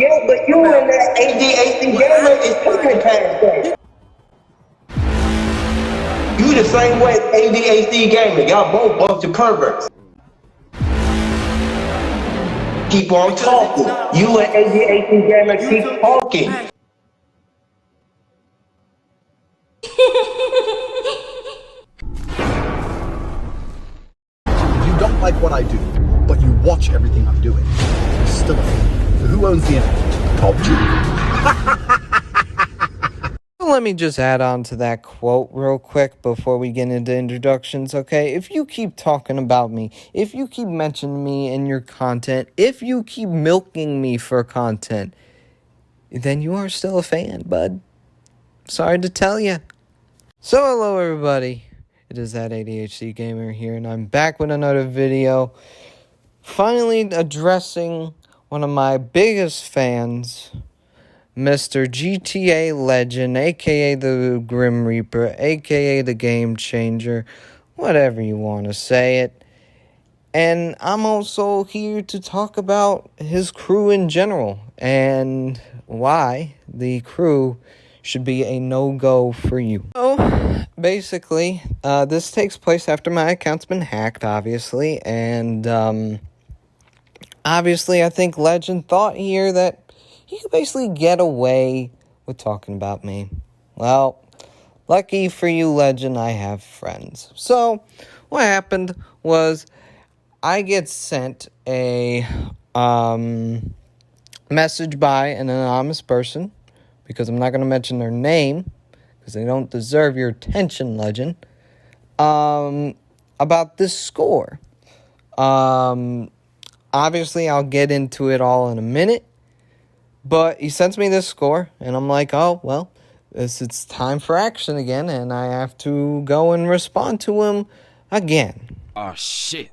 Yeah, but you and that ADHD gamer is pushing past that. You the same way as ADHD gamer. Y'all both bunch of perverts. Keep on talking. You and ADHD gamer keep talking. You don't like what I do, but you watch everything I'm doing. You're still a fan. So who owns the internet? Top G. Let me just add on to that quote real quick before we get into introductions, okay? If you keep talking about me, if you keep mentioning me in your content, if you keep milking me for content, then you are still a fan, bud. Sorry to tell you. So hello everybody, it is that ADHD gamer here, and I'm back with another video, finally addressing one of my biggest fans, Mr. GTA Legend, aka the Grim Reaper, aka the Game Changer, whatever you want to say it. And I'm also here to talk about his crew in general, and why the crew should be a no-go for you. So, basically, this takes place after my account's been hacked, obviously, and, obviously, I think Legend thought here that he could basically get away with talking about me. Well, lucky for you, Legend, I have friends. So, what happened was I get sent a message by an anonymous person, because I'm not going to mention their name, because they don't deserve your attention, Legend, about this score. Obviously, I'll get into it all in a minute. But he sends me this score, and I'm like, oh, well, it's time for action again, and I have to go and respond to him again. Oh, shit.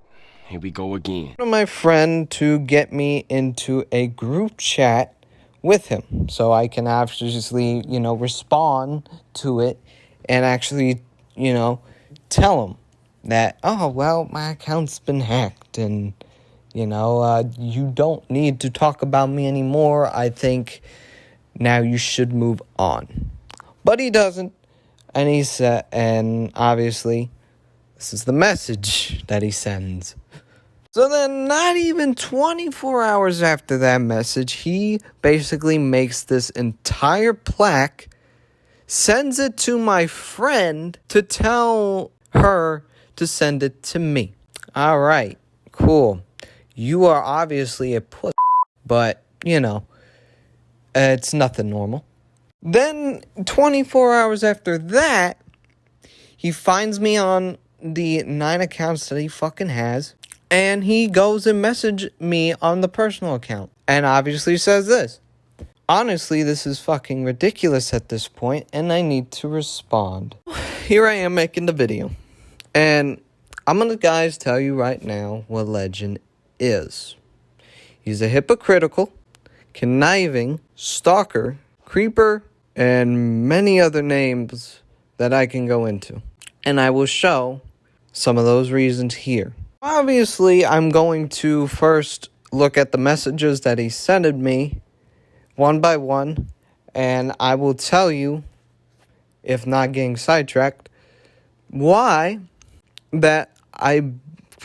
Here we go again. My friend to get me into a group chat with him, so I can obviously, respond to it, and actually, tell him that, oh, well, my account's been hacked, and you don't need to talk about me anymore. I think now you should move on. But he doesn't. And and obviously, this is the message that he sends. So then, not even 24 hours after that message, he basically makes this entire plaque, sends it to my friend to tell her to send it to me. All right, cool. You are obviously a pussy, but, it's nothing normal. Then, 24 hours after that, he finds me on the 9 accounts that he fucking has, and he goes and messages me on the personal account, and obviously says this. Honestly, this is fucking ridiculous at this point, and I need to respond. Here I am making the video, and I'm gonna, guys, tell you right now what Legend is. He's a hypocritical, conniving, stalker, creeper, and many other names that I can go into. And I will show some of those reasons here. Obviously, I'm going to first look at the messages that he sent me one by one, and I will tell you, if not getting sidetracked, why that I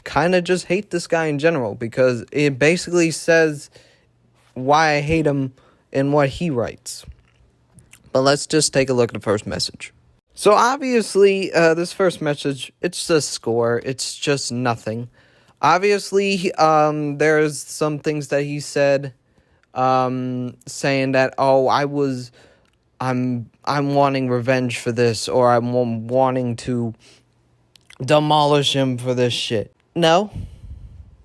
kind of just hate this guy in general, because it basically says why I hate him and what he writes. But let's just take a look at the first message. So obviously, this first message, it's a score. It's just nothing. Obviously, there's some things that he said, saying that, oh, I'm wanting revenge for this, or I'm wanting to demolish him for this shit. No,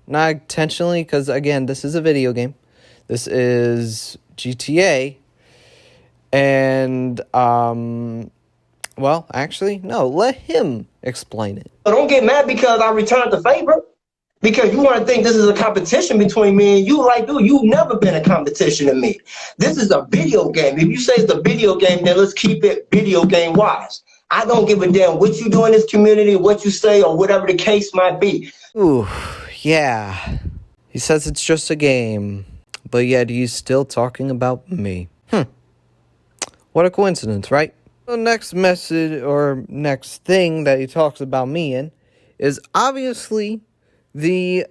not intentionally, because, again, this is a video game. This is GTA, and, well, actually, no, let him explain it. Don't get mad because I returned the favor, because you want to think this is a competition between me and you. Like, dude, you've never been a competition to me. This is a video game. If you say it's a video game, then let's keep it video game-wise. I don't give a damn what you do in this community, what you say, or whatever the case might be. Ooh, yeah. He says it's just a game. but yet he's still talking about me. What a coincidence, right? The next message or next thing that he talks about me in is obviously the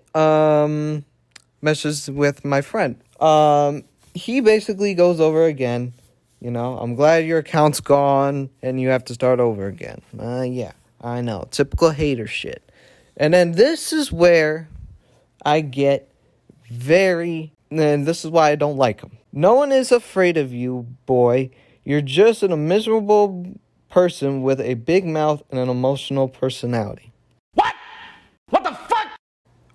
message with my friend. He basically goes over again, I'm glad your account's gone and you have to start over again. Yeah, I know, typical hater shit. And then this is where I get and this is why I don't like him. No one is afraid of you, boy. You're just a miserable person with a big mouth and an emotional personality. What? What the fuck?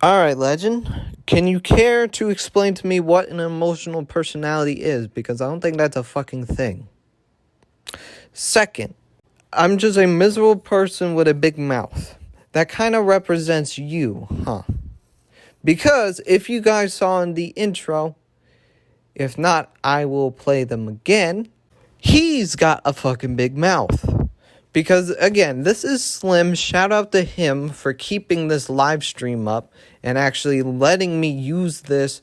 Alright, legend. Can you care to explain to me what an emotional personality is? Because I don't think that's a fucking thing. Second, I'm just a miserable person with a big mouth. That kind of represents you, huh? Because if you guys saw in the intro, if not, I will play them again. He's got a fucking big mouth. Because, again, this is Slim. Shout out to him for keeping this live stream up and actually letting me use this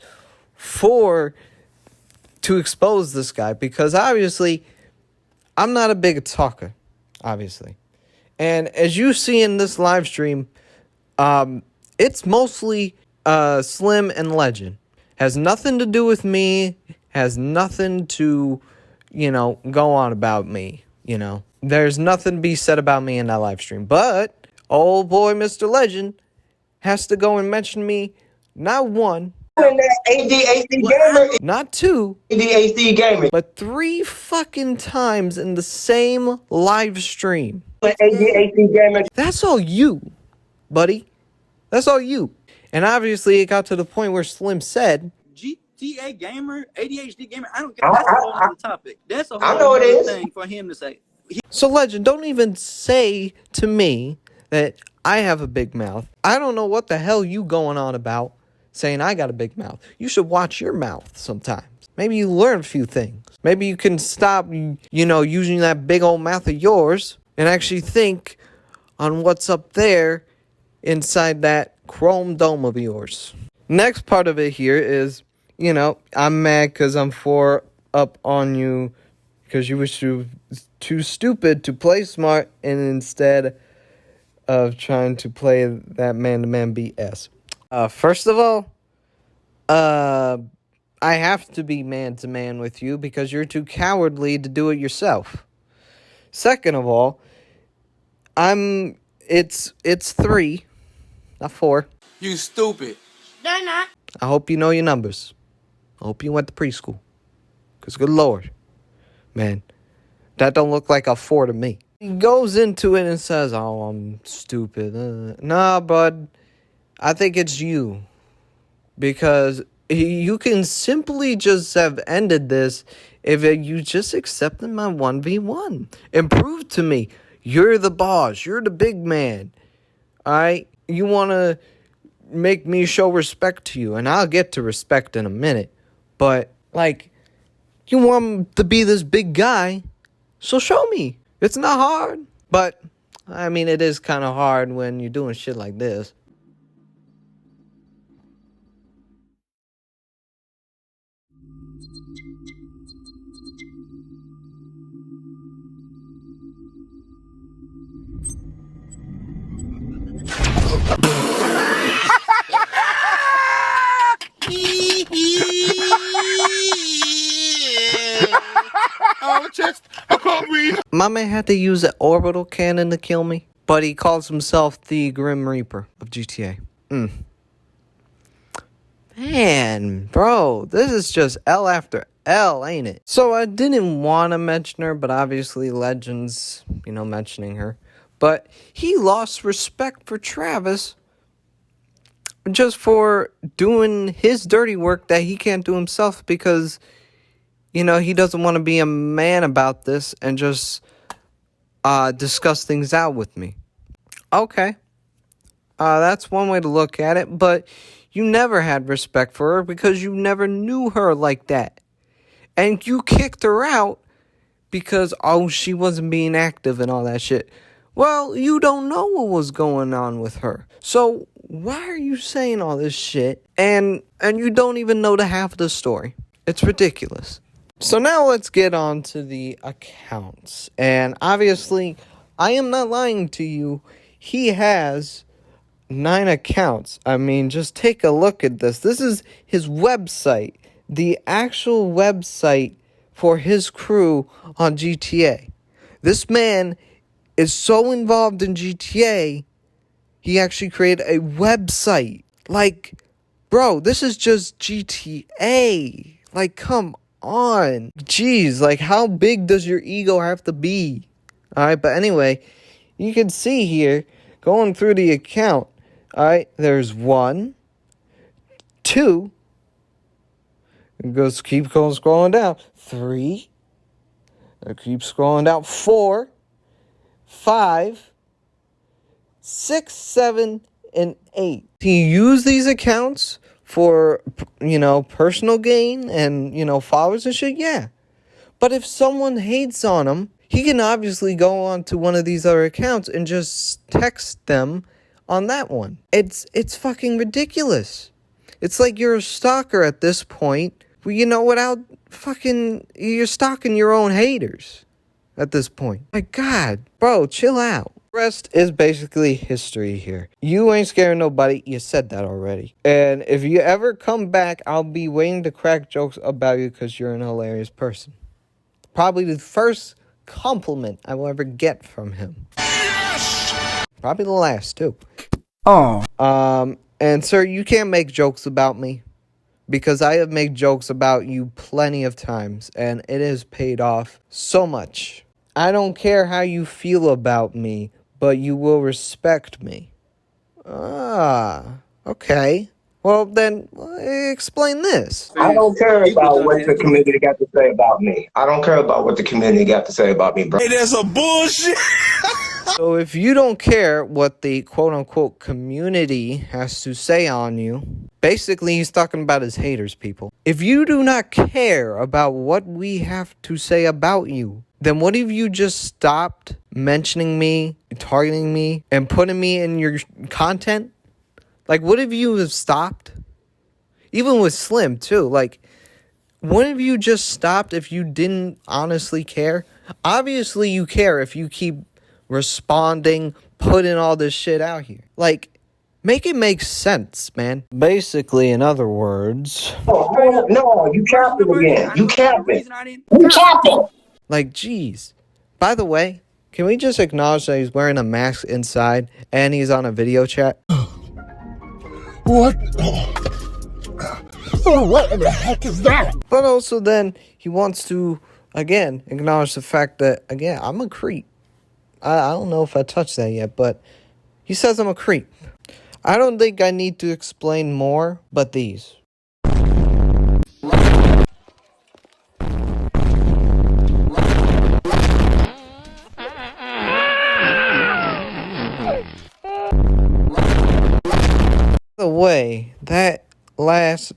to expose this guy. Because, obviously, I'm not a big talker, obviously. And as you see in this live stream, it's mostly Slim and Legend. Has nothing to do with me. Has nothing to, go on about me, There's nothing to be said about me in that live stream. But, old boy Mr. Legend has to go and mention me, not one, ADHD gamer, not two, ADHD gamer, but 3 fucking times in the same live stream. ADHD gamer. That's all you, buddy. That's all you. And obviously, it got to the point where Slim said, GTA gamer, ADHD gamer, I don't care. That's a whole other topic. That's a whole other thing for him to say. So, Legend, don't even say to me that I have a big mouth. I don't know what the hell you going on about saying I got a big mouth. You should watch your mouth sometimes. Maybe you learn a few things. Maybe you can stop, using that big old mouth of yours and actually think on what's up there inside that chrome dome of yours. Next part of it here is, I'm mad because I'm 4 up on you because you were too stupid to play smart and instead of trying to play that man-to-man BS. First of all, I have to be man-to-man with you because you're too cowardly to do it yourself. Second of all, it's 3, not 4. You stupid. They're not. I hope you know your numbers. I hope you went to preschool. Because good Lord, man, that don't look like a 4 to me. He goes into it and says, oh, I'm stupid. Nah, bud, I think it's you. Because you can simply just have ended this if you just accepted my 1v1. And prove to me, you're the boss. You're the big man. All right? You want to make me show respect to you. And I'll get to respect in a minute. But, you want to be this big guy, so show me. It's not hard. But, it is kind of hard when you're doing shit like this. My man had to use an orbital cannon to kill me, but he calls himself the Grim Reaper of GTA. Man, bro, this is just L after L, ain't it? So I didn't want to mention her, but obviously Legends, mentioning her. But he lost respect for Travis just for doing his dirty work that he can't do himself because, he doesn't want to be a man about this and just discuss things out with me. Okay. That's one way to look at it, but you never had respect for her because you never knew her like that. And you kicked her out because, she wasn't being active and all that shit. Well, you don't know what was going on with her. So why are you saying all this shit and you don't even know the half of the story? It's ridiculous. So now let's get on to the accounts. And obviously, I am not lying to you. He has 9 accounts. I mean, just take a look at this. This is his website. The actual website for his crew on GTA. This man is so involved in GTA, he actually created a website. Like, bro, this is just GTA. Like, come on. Jeez, like, how big does your ego have to be? Alright, but anyway, you can see here, going through the account, alright, there's 1, 2, keep going scrolling down, 3, keep scrolling down, 4, 5, 6, 7, and 8. He used these accounts for, personal gain and, followers and shit, yeah. But if someone hates on him, he can obviously go on to one of these other accounts and just text them on that one. It's fucking ridiculous. It's like you're a stalker at this point, without you're stalking your own haters at this point. My God, bro, chill out. Rest is basically history here. You ain't scaring nobody. You said that already. And if you ever come back, I'll be waiting to crack jokes about you because you're an hilarious person. Probably the first compliment I will ever get from him. Yes! Probably the last, too. Oh. And sir, you can't make jokes about me. Because I have made jokes about you plenty of times. And it has paid off so much. I don't care how you feel about me, but you will respect me. Okay. Well, then, explain this. I don't care about what the community got to say about me. I don't care about what the community got to say about me, bro. Hey, that's a bullshit. So if you don't care what the quote-unquote community has to say on you, basically he's talking about his haters, people. If you do not care about what we have to say about you, then what if you just stopped mentioning me, targeting me, and putting me in your content? Like, what if you have stopped? Even with Slim, too. Like, what if you just stopped if you didn't honestly care? Obviously, you care if you keep responding, putting all this shit out here. Like, make it make sense, man. Basically, in other words... No, you capping again. You capping. You capping. Like, geez. By the way, can we just acknowledge that he's wearing a mask inside and he's on a video chat? What? Oh, what in the heck is that? But also then, he wants to, again, acknowledge the fact that, again, I'm a creep. I don't know if I touched that yet, but he says I'm a creep. I don't think I need to explain more, but these. By the way,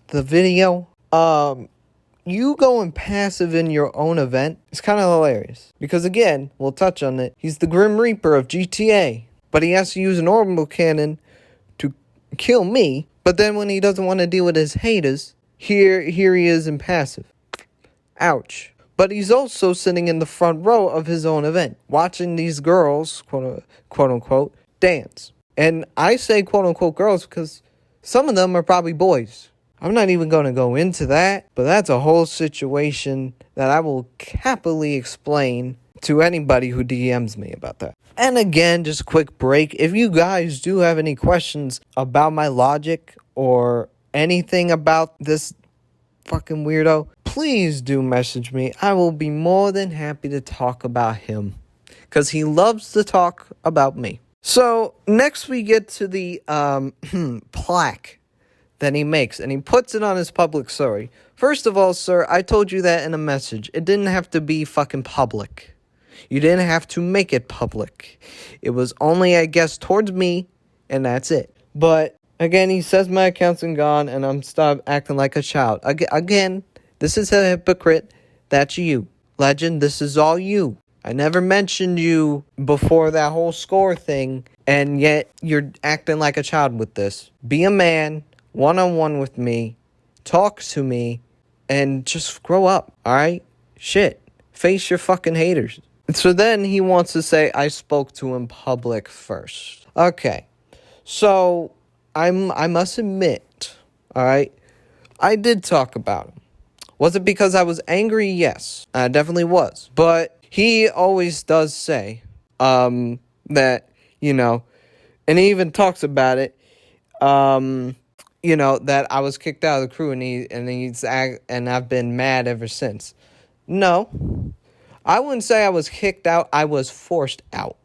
the video, you going passive in your own event is kind of hilarious. Because again, we'll touch on it, he's the Grim Reaper of GTA. But he has to use an orbital cannon to kill me. But then when he doesn't want to deal with his haters, here he is in passive. Ouch. But he's also sitting in the front row of his own event, watching these girls, quote unquote, dance. And I say quote unquote girls because some of them are probably boys. I'm not even going to go into that, but that's a whole situation that I will happily explain to anybody who DMs me about that. And again, just a quick break. If you guys do have any questions about my logic or anything about this fucking weirdo, please do message me. I will be more than happy to talk about him because he loves to talk about me. So next we get to the plaque that he makes, and he puts it on his public story. First of all, sir, I told you that in a message. It didn't have to be fucking public. You didn't have to make it public. It was only, I guess, towards me, and that's it. But again, he says my account's gone, and I'm stop acting like a child. Again, this is a hypocrite. That's you. Legend, this is all you. I never mentioned you before that whole score thing, and yet you're acting like a child with this. Be a man, one-on-one with me, talk to me, and just grow up, alright? Shit. Face your fucking haters. So then he wants to say I spoke to him public first. Okay. So I must admit, alright, I did talk about him. Was it because I was angry? Yes, I definitely was. But he always does say that, you know, and he even talks about it, you know, that I was kicked out of the crew and I've been mad ever since. No, I wouldn't say I was kicked out. I was forced out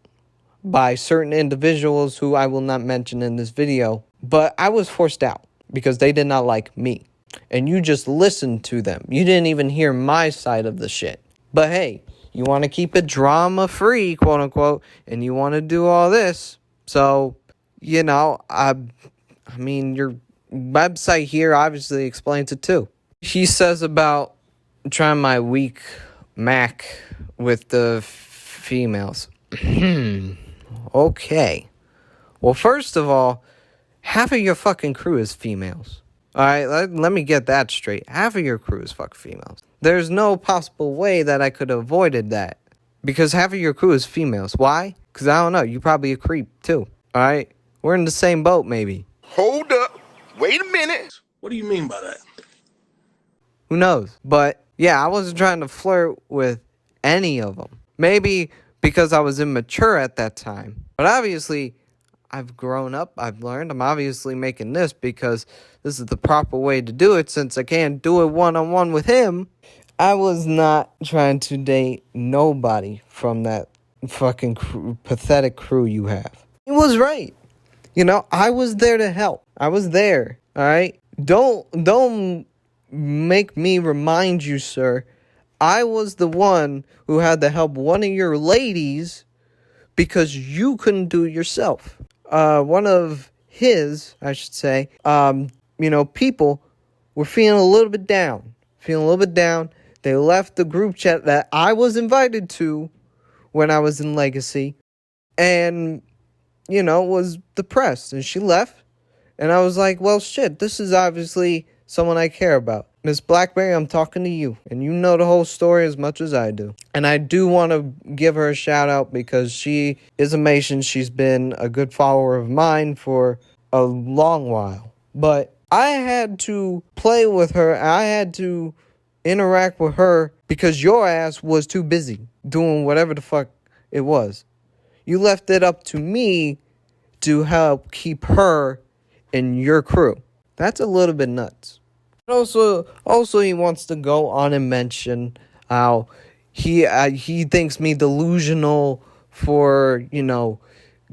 by certain individuals who I will not mention in this video. But I was forced out because they did not like me. And you just listened to them. You didn't even hear my side of the shit. But hey, you want to keep it drama-free, quote-unquote, and you want to do all this. So, you know, I mean, your website here obviously explains it too. He says about trying my weak Mac with the females. Okay. Well, first of all, half of your fucking crew is females. Alright, let me get that straight. Half of your crew is fucking females. There's no possible way that I could have avoided that. Because half of your crew is females. Why? Because I don't know. You probably a creep too. Alright? We're in the same boat, maybe. Hold up. Wait a minute. What do you mean by that? Who knows? But, yeah, I wasn't trying to flirt with any of them. Maybe because I was immature at that time. But obviously, I've grown up, I've learned. I'm obviously making this because this is the proper way to do it since I can't do it one-on-one with him. I was not trying to date nobody from that fucking pathetic crew you have. He was right. You know, I was there to help. I was there, alright? Don't make me remind you, sir. I was the one who had to help one of your ladies because you couldn't do it yourself. One of his, I should say, you know, people were feeling a little bit down. They left the group chat that I was invited to when I was in Legacy and, you know, was depressed. And she left. And I was like, well, shit, this is obviously someone I care about. Miss Blackberry, I'm talking to you. And you know the whole story as much as I do. And I do want to give her a shout out because she is amazing. She's been a good follower of mine for a long while. But I had to play with her. I had to interact with her because your ass was too busy doing whatever the fuck it was. You left it up to me to help keep her in your crew. That's a little bit nuts. Also, he wants to go on and mention how he thinks me delusional for, you know,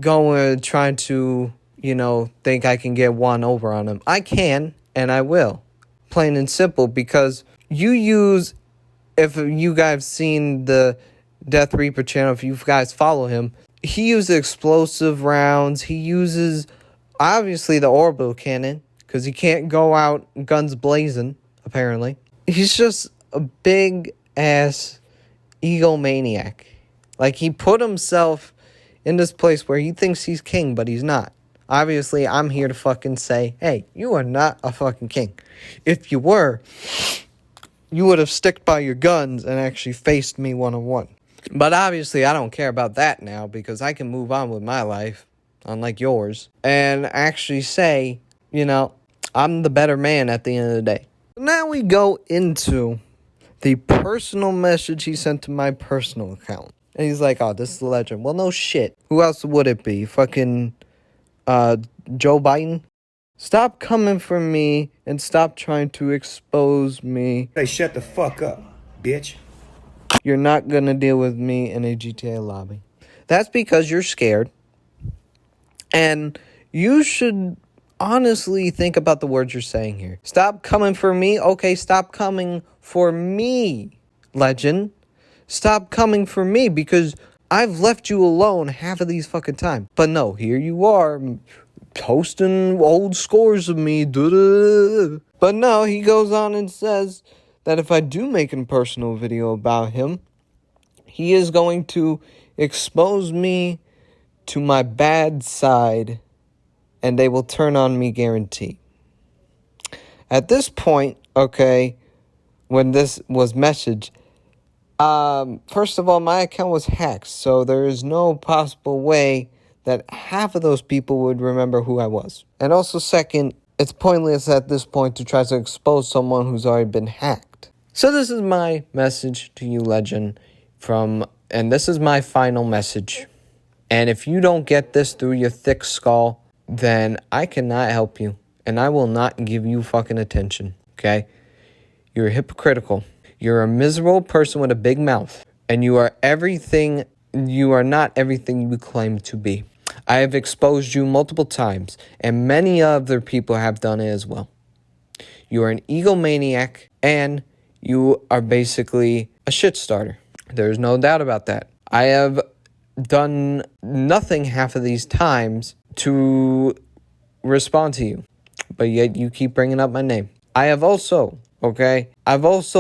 trying to, you know, think I can get one over on him. I can, and I will. Plain and simple, because you use, if you guys seen the Death Reaper channel, if you guys follow him, he uses explosive rounds. He uses, obviously, the orbital cannon. Because he can't go out guns blazing, apparently. He's just a big-ass egomaniac. Like, he put himself in this place where he thinks he's king, but he's not. Obviously, I'm here to fucking say, hey, you are not a fucking king. If you were, you would have stuck by your guns and actually faced me one-on-one. But obviously, I don't care about that now because I can move on with my life, unlike yours, and actually say, you know, I'm the better man at the end of the day. Now we go into the personal message he sent to my personal account. And he's like, oh, this is a legend. Well, no shit. Who else would it be? Fucking Joe Biden? Stop coming for me and stop trying to expose me. Hey, shut the fuck up, bitch. You're not gonna deal with me in a GTA lobby. That's because you're scared. And you should honestly think about the words you're saying here. Stop coming for me. Okay, stop coming for me, legend. Stop coming for me because I've left you alone half of these fucking time. But no, here you are posting old scores of me. But no, he goes on and says that if I do make a personal video about him, He is going to expose me to my bad side, and they will turn on me, guaranteed. At this point, okay, when this was messaged, first of all, my account was hacked, so there is no possible way that half of those people would remember who I was. And also, second, it's pointless at this point to try to expose someone who's already been hacked. So this is my message to you, Legend, and this is my final message. And if you don't get this through your thick skull, then I cannot help you. And I will not give you fucking attention, okay? You're hypocritical. You're a miserable person with a big mouth. And you are not everything you claim to be. I have exposed you multiple times, and many other people have done it as well. You are an egomaniac, and you are basically a shit starter. There's no doubt about that. I have done nothing half of these times to respond to you, but yet you keep bringing up my name. I've also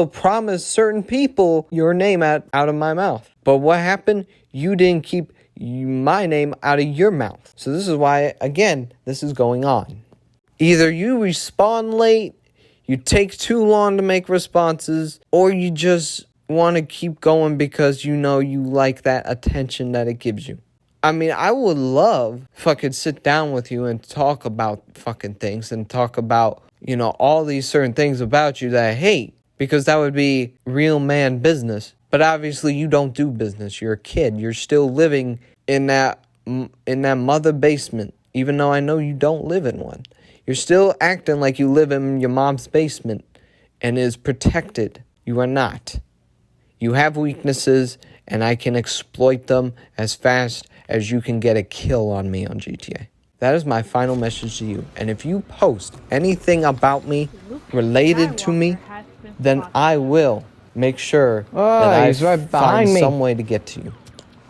promised certain people your name out of my mouth. But what happened? You didn't keep my name out of your mouth. So this is why, again, this is going on. Either you respond late, you take too long to make responses, or you just want to keep going because you know you like that attention that it gives you. I mean, I would love fucking sit down with you and talk about fucking things and talk about, you know, all these certain things about you that I hate, because that would be real man business. But obviously you don't do business. You're a kid. You're still living in that mother basement, even though I know you don't live in one. You're still acting like you live in your mom's basement and is protected. You are not. You have weaknesses, and I can exploit them as fast as you can get a kill on me on GTA. That is my final message to you. And if you post anything about me related to me, then I will make sure that I find some way to get to you.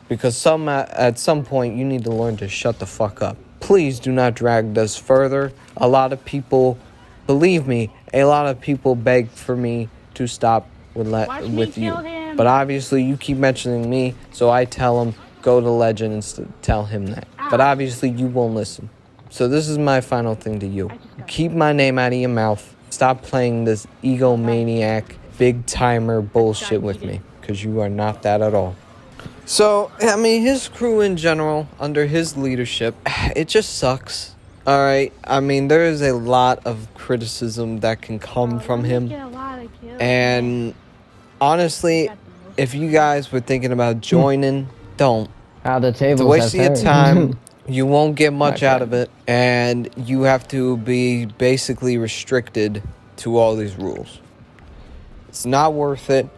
Because at some point, you need to learn to shut the fuck up. Please do not drag this further. A lot of people, believe me, a lot of people beg for me to stop with you. But obviously, you keep mentioning me, so I tell him, go to Legend and tell him that. But obviously, you won't listen. So this is my final thing to you. Keep my name out of your mouth. Stop playing this egomaniac, big-timer bullshit with me, because you are not that at all. So, I mean, his crew in general, under his leadership, it just sucks. Alright, I mean, there is a lot of criticism that can come from him. And honestly, if you guys were thinking about joining, don't. It's a waste of your time. You won't get much out of it. And you have to be basically restricted to all these rules. It's not worth it.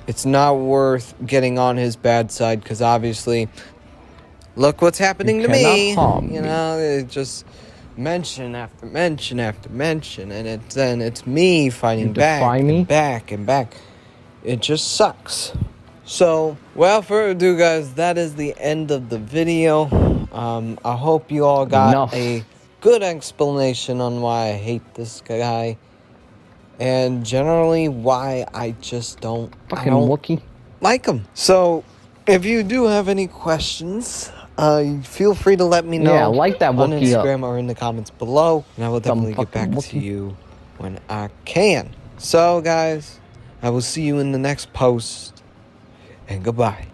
It's not worth getting on his bad side, because obviously, look what's happening to me. You know, it's just mention after mention after mention, and it's me fighting back and back. It just sucks. So, without further ado, guys, that is the end of the video. I hope you all got a good explanation on why I hate this guy. And generally why I just don't like him. So, if you do have any questions, feel free to let me know. Yeah, like that on Wookiee Instagram or in the comments below. And I will definitely get back to you when I can. So, guys, I will see you in the next post. And goodbye.